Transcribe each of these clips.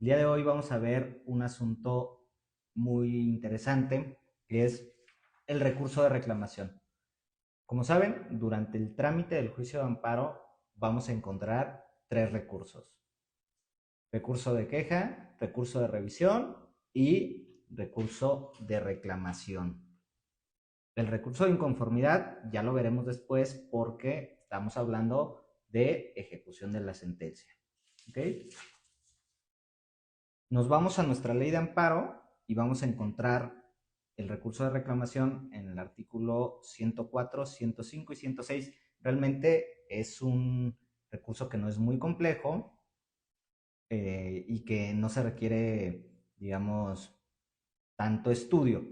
El día de hoy vamos a ver un asunto muy interesante, que es el recurso de reclamación. Como saben, durante el trámite del juicio de amparo vamos a encontrar tres recursos: recurso de queja, recurso de revisión y recurso de reclamación. El recurso de inconformidad ya lo veremos después porque estamos hablando de ejecución de la sentencia. ¿Ok? Nos vamos a nuestra ley de amparo y vamos a encontrar el recurso de reclamación en el artículo 104, 105 y 106. Realmente es un recurso que no es muy complejo y que no se requiere, digamos, tanto estudio,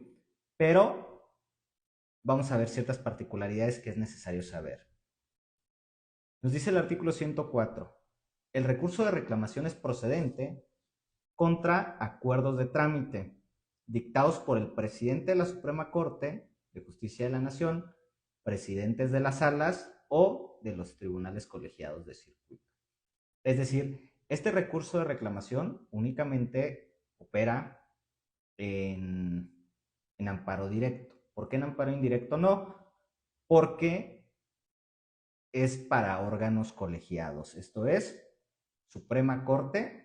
pero vamos a ver ciertas particularidades que es necesario saber. Nos dice el artículo 104: el recurso de reclamación es procedente contra acuerdos de trámite dictados por el presidente de la Suprema Corte de Justicia de la Nación, presidentes de las salas o de los tribunales colegiados de circuito. Es decir, este recurso de reclamación únicamente opera en amparo directo. ¿Por qué en amparo indirecto no? Porque es para órganos colegiados, esto es, Suprema Corte.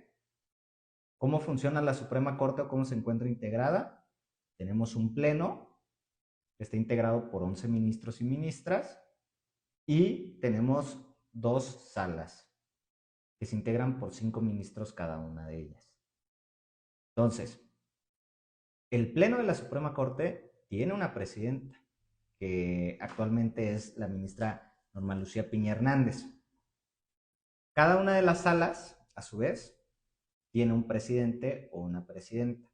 ¿Cómo funciona la Suprema Corte o cómo se encuentra integrada? Tenemos un pleno que está integrado por 11 ministros y ministras y tenemos dos salas que se integran por 5 ministros cada una de ellas. Entonces, el pleno de la Suprema Corte tiene una presidenta que actualmente es la ministra Norma Lucía Piña Hernández. Cada una de las salas, a su vez, tiene un presidente o una presidenta.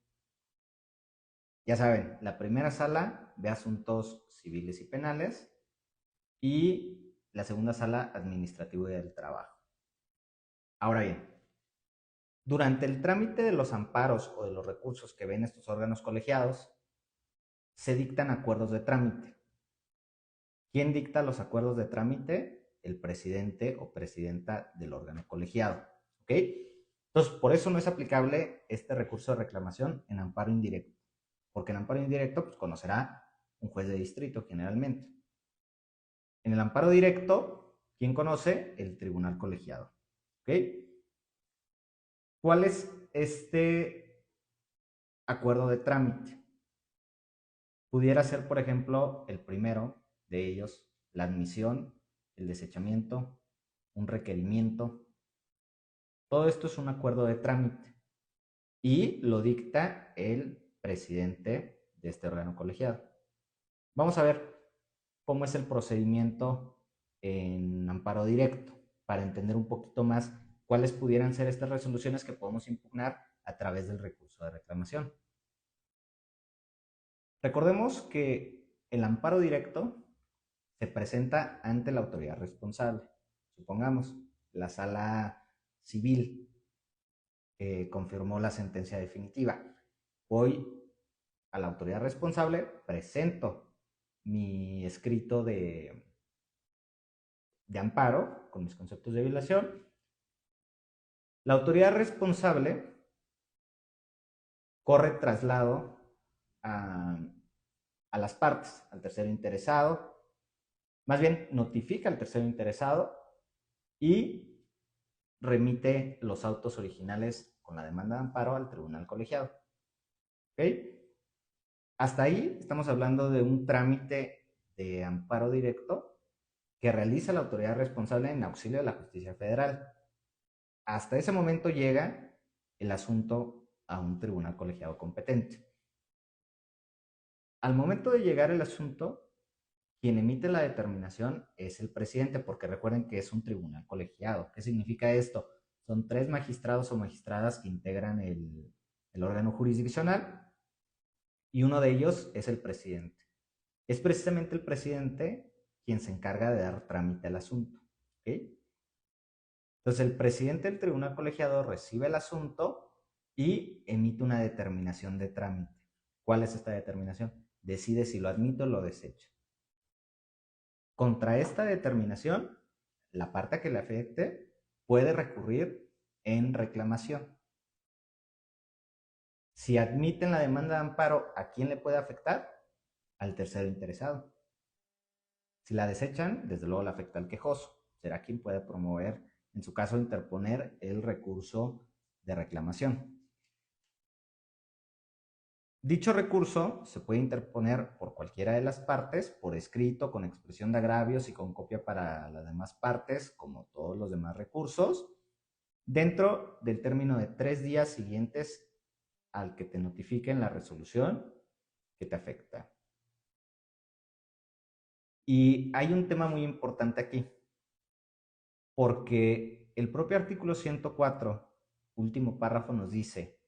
Ya saben, la primera sala de asuntos civiles y penales y la segunda sala administrativo y del trabajo. Ahora bien, durante el trámite de los amparos o de los recursos que ven estos órganos colegiados, se dictan acuerdos de trámite. ¿Quién dicta los acuerdos de trámite? El presidente o presidenta del órgano colegiado. ¿Ok? Entonces, por eso no es aplicable este recurso de reclamación en amparo indirecto, porque en amparo indirecto pues, conocerá un juez de distrito generalmente. En el amparo directo, ¿quién conoce? El tribunal colegiado. ¿Ok? ¿Cuál es este acuerdo de trámite? Pudiera ser, por ejemplo, el primero de ellos, la admisión, el desechamiento, un requerimiento. Todo esto es un acuerdo de trámite y lo dicta el presidente de este órgano colegiado. Vamos a ver cómo es el procedimiento en amparo directo para entender un poquito más cuáles pudieran ser estas resoluciones que podemos impugnar a través del recurso de reclamación. Recordemos que el amparo directo se presenta ante la autoridad responsable. Supongamos, la sala civil confirmó la sentencia definitiva. Voy a la autoridad responsable, presento mi escrito de amparo con mis conceptos de violación. La autoridad responsable corre traslado a, a las partes, al tercero interesado, más bien notifica al tercero interesado y remite los autos originales con la demanda de amparo al tribunal colegiado. ¿Ok? Hasta ahí estamos hablando de un trámite de amparo directo que realiza la autoridad responsable en auxilio de la justicia federal. Hasta ese momento llega el asunto a un tribunal colegiado competente. Al momento de llegar el asunto, quien emite la determinación es el presidente, porque recuerden que es un tribunal colegiado. ¿Qué significa esto? Son 3 magistrados o magistradas que integran el órgano jurisdiccional y uno de ellos es el presidente. Es precisamente el presidente quien se encarga de dar trámite al asunto. ¿Ok? Entonces el presidente del tribunal colegiado recibe el asunto y emite una determinación de trámite. ¿Cuál es esta determinación? Decide si lo admite o lo desecha. Contra esta determinación, la parte que le afecte puede recurrir en reclamación. Si admiten la demanda de amparo, ¿a quién le puede afectar? Al tercero interesado. Si la desechan, desde luego le afecta al quejoso. Será quien puede promover, en su caso, interponer el recurso de reclamación. Dicho recurso se puede interponer por cualquiera de las partes, por escrito, con expresión de agravios y con copia para las demás partes, como todos los demás recursos, dentro del término de 3 días siguientes al que te notifiquen la resolución que te afecta. Y hay un tema muy importante aquí, porque el propio artículo 104, último párrafo, nos dice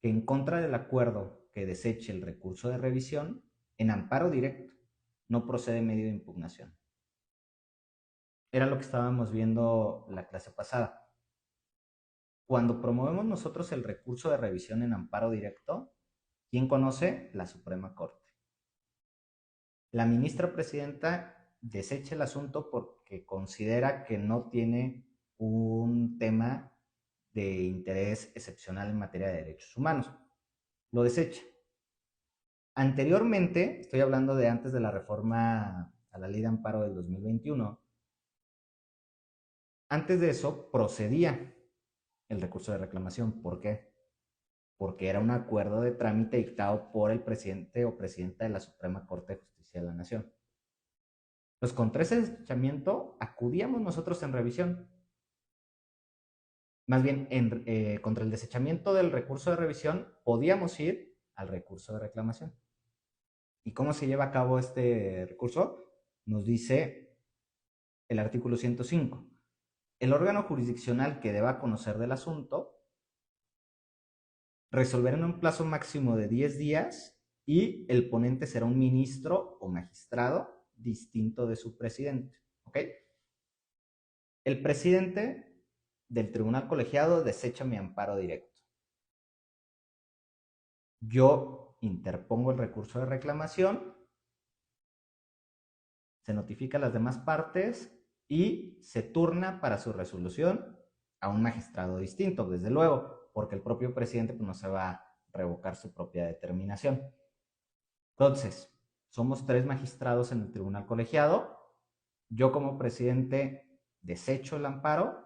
que en contra del acuerdo que deseche el recurso de revisión, en amparo directo, no procede medio de impugnación. Era lo que estábamos viendo la clase pasada. Cuando promovemos nosotros el recurso de revisión en amparo directo, ¿quién conoce? La Suprema Corte. La ministra presidenta desecha el asunto porque considera que no tiene un tema de interés excepcional en materia de derechos humanos. Lo desecha. Anteriormente, estoy hablando de antes de la reforma a la ley de amparo del 2021, antes de eso procedía el recurso de reclamación. ¿Por qué? Porque era un acuerdo de trámite dictado por el presidente o presidenta de la Suprema Corte de Justicia de la Nación. Pues contra ese desechamiento acudíamos nosotros en revisión. Más bien, contra el desechamiento del recurso de revisión podíamos ir al recurso de reclamación. ¿Y cómo se lleva a cabo este recurso? Nos dice el artículo 105. El órgano jurisdiccional que deba conocer del asunto resolverá en un plazo máximo de 10 días y el ponente será un ministro o magistrado distinto de su presidente. ¿Ok? El presidente del tribunal colegiado desecha mi amparo directo. Yo interpongo el recurso de reclamación, se notifica a las demás partes y se turna para su resolución a un magistrado distinto, desde luego, porque el propio presidente pues, no se va a revocar su propia determinación. Entonces, somos 3 magistrados en el tribunal colegiado. Yo como presidente desecho el amparo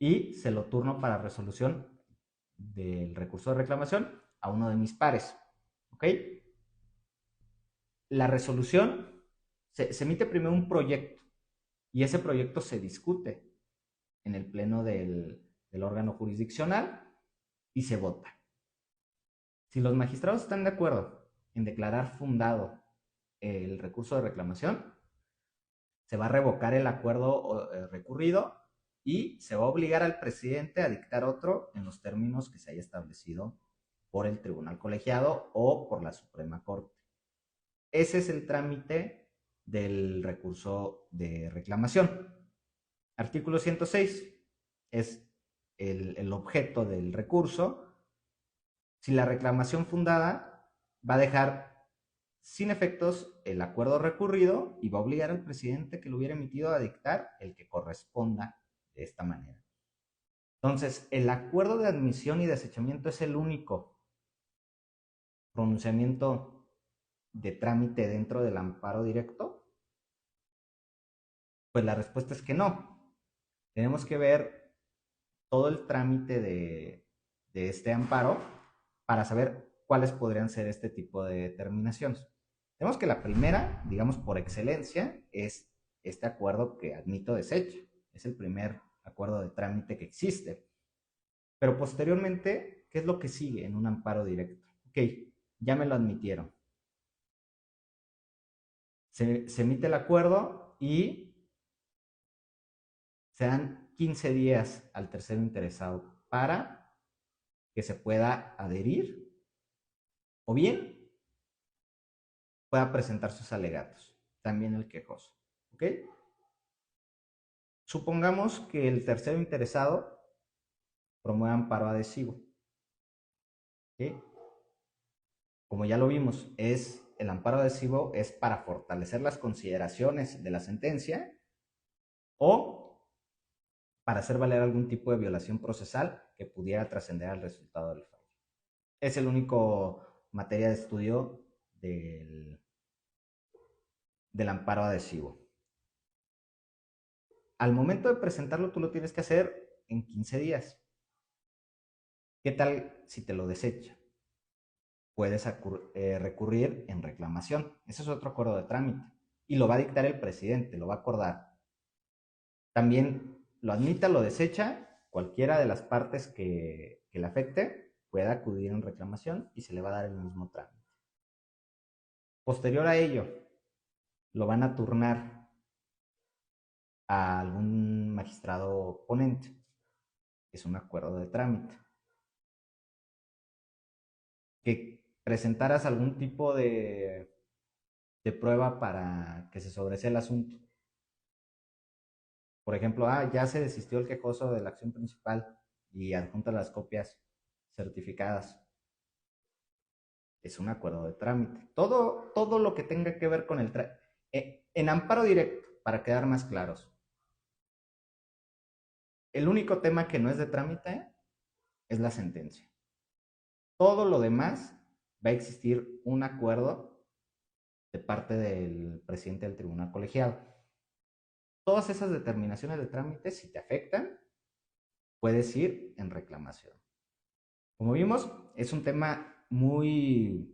y se lo turno para resolución del recurso de reclamación a uno de mis pares. ¿Ok? La resolución se emite primero un proyecto y ese proyecto se discute en el pleno del órgano jurisdiccional y se vota. Si los magistrados están de acuerdo en declarar fundado el recurso de reclamación, se va a revocar el acuerdo recurrido y se va a obligar al presidente a dictar otro en los términos que se haya establecido por el tribunal colegiado o por la Suprema Corte. Ese es el trámite del recurso de reclamación. Artículo 106 es el objeto del recurso. Si la reclamación fundada va a dejar sin efectos el acuerdo recurrido y va a obligar al presidente que lo hubiera emitido a dictar el que corresponda de esta manera. Entonces, el acuerdo de admisión y desechamiento es el único pronunciamiento de trámite dentro del amparo directo. Pues la respuesta es que no. Tenemos que ver todo el trámite de este amparo para saber cuáles podrían ser este tipo de determinaciones. Tenemos que la primera, digamos por excelencia, es este acuerdo que admito desecha. Es el primer acuerdo de trámite que existe. Pero posteriormente, ¿qué es lo que sigue en un amparo directo? Ok, ya me lo admitieron. Se emite el acuerdo y se dan 15 días al tercero interesado para que se pueda adherir o bien pueda presentar sus alegatos, también el quejoso. ¿Ok? Supongamos que el tercero interesado promueve amparo adhesivo. ¿Ok? Como ya lo vimos, el amparo adhesivo es para fortalecer las consideraciones de la sentencia o para hacer valer algún tipo de violación procesal que pudiera trascender al resultado del fallo. Es el único materia de estudio del, del amparo adhesivo. Al momento de presentarlo, tú lo tienes que hacer en 15 días. ¿Qué tal si te lo desecha? Puedes recurrir en reclamación. Ese es otro acuerdo de trámite. Y lo va a dictar el presidente, lo va a acordar. También lo admita, lo desecha, cualquiera de las partes que le afecte puede acudir en reclamación y se le va a dar el mismo trámite. Posterior a ello, lo van a turnar a algún magistrado ponente. Es un acuerdo de trámite. Que presentaras algún tipo de prueba para que se sobresea el asunto. Por ejemplo, ya se desistió el quejoso de la acción principal y adjunta las copias certificadas. Es un acuerdo de trámite. Todo lo que tenga que ver con el trámite. En amparo directo, para quedar más claros, el único tema que no es de trámite es la sentencia. Todo lo demás va a existir un acuerdo de parte del presidente del tribunal colegiado. Todas esas determinaciones de trámite, si te afectan, puedes ir en reclamación. Como vimos, es un tema muy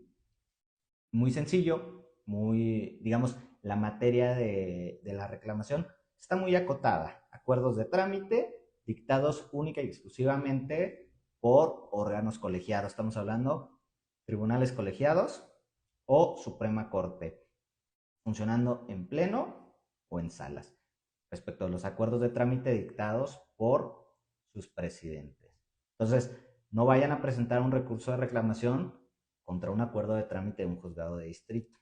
sencillo, digamos, la materia de la reclamación está muy acotada. Acuerdos de trámite dictados única y exclusivamente por órganos colegiados. Estamos hablando tribunales colegiados o Suprema Corte, funcionando en pleno o en salas, respecto a los acuerdos de trámite dictados por sus presidentes. Entonces, no vayan a presentar un recurso de reclamación contra un acuerdo de trámite de un juzgado de distrito.